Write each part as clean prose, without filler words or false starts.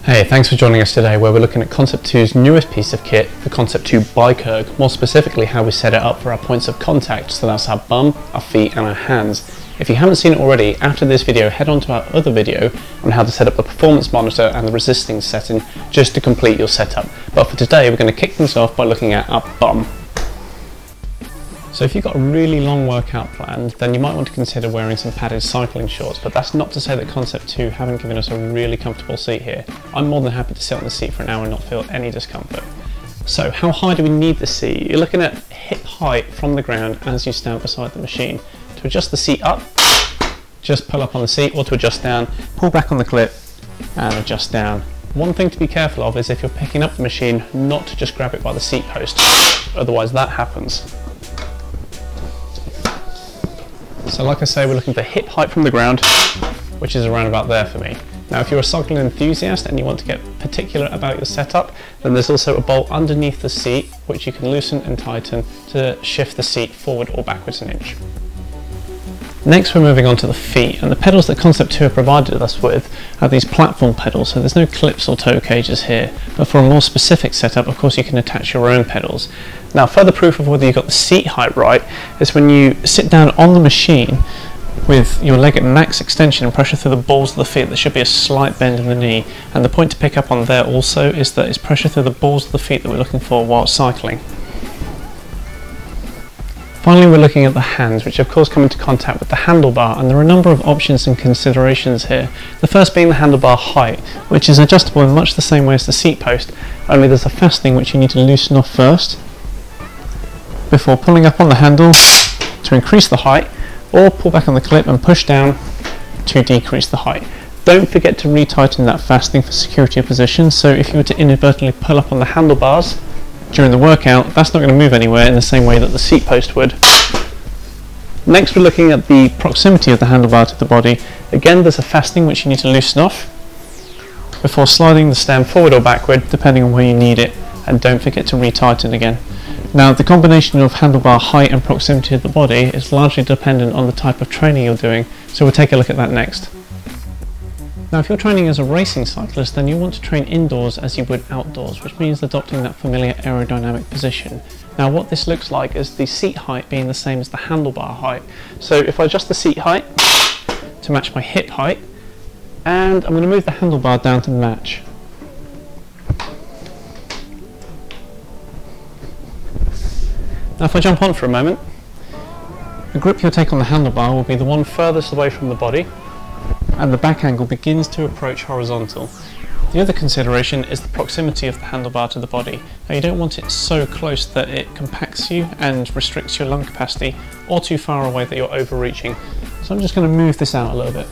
Hey, thanks for joining us today where we're looking at Concept 2's newest piece of kit, the Concept 2 Bike-Erg, more specifically how we set it up for our points of contact, so that's our bum, our feet and our hands. If you haven't seen it already, after this video head on to our other video on how to set up the performance monitor and the resistance setting just to complete your setup. But for today we're going to kick things off by looking at our bum. So if you've got a really long workout planned, then you might want to consider wearing some padded cycling shorts, but that's not to say that Concept 2 haven't given us a really comfortable seat here. I'm more than happy to sit on the seat for an hour and not feel any discomfort. So how high do we need the seat? You're looking at hip height from the ground as you stand beside the machine. To adjust the seat up, just pull up on the seat, or to adjust down, pull back on the clip and adjust down. One thing to be careful of is if you're picking up the machine, not to just grab it by the seat post, otherwise that happens. So like I say, we're looking for hip height from the ground, which is around about there for me. Now if you're a cycling enthusiast and you want to get particular about your setup, then there's also a bolt underneath the seat which you can loosen and tighten to shift the seat forward or backwards an inch. Next we're moving on to the feet, and the pedals that Concept 2 have provided us with are these platform pedals, so there's no clips or toe cages here, but for a more specific setup of course you can attach your own pedals. Now further proof of whether you've got the seat height right is when you sit down on the machine with your leg at max extension and pressure through the balls of the feet. There should be a slight bend in the knee, and the point to pick up on there also is that it's pressure through the balls of the feet that we're looking for while cycling. Finally, we're looking at the hands, which of course come into contact with the handlebar, and there are a number of options and considerations here. The first being the handlebar height, which is adjustable in much the same way as the seat post, only there's a fastening which you need to loosen off first before pulling up on the handle to increase the height, or pull back on the clip and push down to decrease the height. Don't forget to retighten that fastening for security of position, so if you were to inadvertently pull up on the handlebars during the workout, that's not going to move anywhere in the same way that the seat post would. Next we're looking at the proximity of the handlebar to the body. Again, there's a fastening which you need to loosen off before sliding the stem forward or backward depending on where you need it, and don't forget to retighten again. Now the combination of handlebar height and proximity to the body is largely dependent on the type of training you're doing, so we'll take a look at that next. Now if you're training as a racing cyclist, then you want to train indoors as you would outdoors, which means adopting that familiar aerodynamic position. Now what this looks like is the seat height being the same as the handlebar height. So if I adjust the seat height to match my hip height, and I'm going to move the handlebar down to match. Now if I jump on for a moment, the grip you'll take on the handlebar will be the one furthest away from the body, and the back angle begins to approach horizontal. The other consideration is the proximity of the handlebar to the body. Now you don't want it so close that it compacts you and restricts your lung capacity, or too far away that you're overreaching. So I'm just going to move this out a little bit.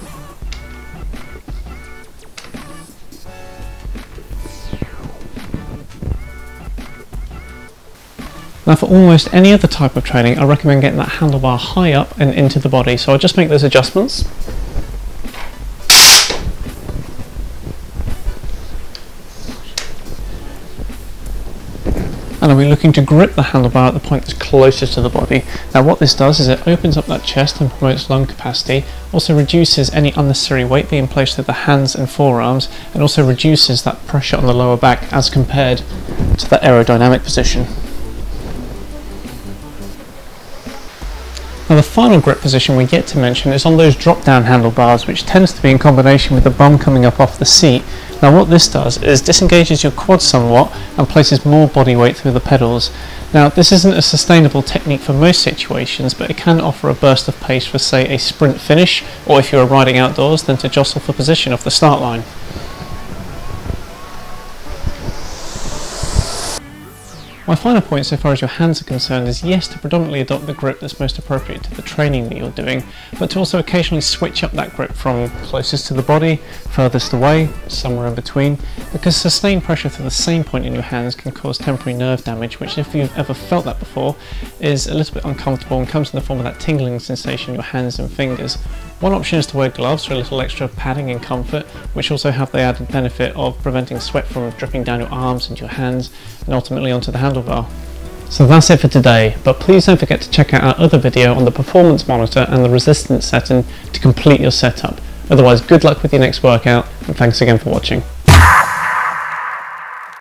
Now for almost any other type of training, I recommend getting that handlebar high up and into the body, so I'll just make those adjustments. And I'll be looking to grip the handlebar at the point that's closest to the body. Now what this does is it opens up that chest and promotes lung capacity, also reduces any unnecessary weight being placed through the hands and forearms, and also reduces that pressure on the lower back as compared to the aerodynamic position. Now the final grip position we get to mention is on those drop down handlebars, which tends to be in combination with the bum coming up off the seat. Now what this does is disengages your quads somewhat and places more body weight through the pedals. Now this isn't a sustainable technique for most situations, but it can offer a burst of pace for say a sprint finish, or if you're riding outdoors then to jostle for position off the start line. My final point so far as your hands are concerned is yes, to predominantly adopt the grip that's most appropriate to the training that you're doing, but to also occasionally switch up that grip from closest to the body, furthest away, somewhere in between, because sustained pressure through the same point in your hands can cause temporary nerve damage, which if you've ever felt that before is a little bit uncomfortable and comes in the form of that tingling sensation in your hands and fingers. One option is to wear gloves for a little extra padding and comfort, which also have the added benefit of preventing sweat from dripping down your arms into your hands and ultimately onto the handlebar. So that's it for today, but please don't forget to check out our other video on the performance monitor and the resistance setting to complete your setup. Otherwise, good luck with your next workout, and thanks again for watching.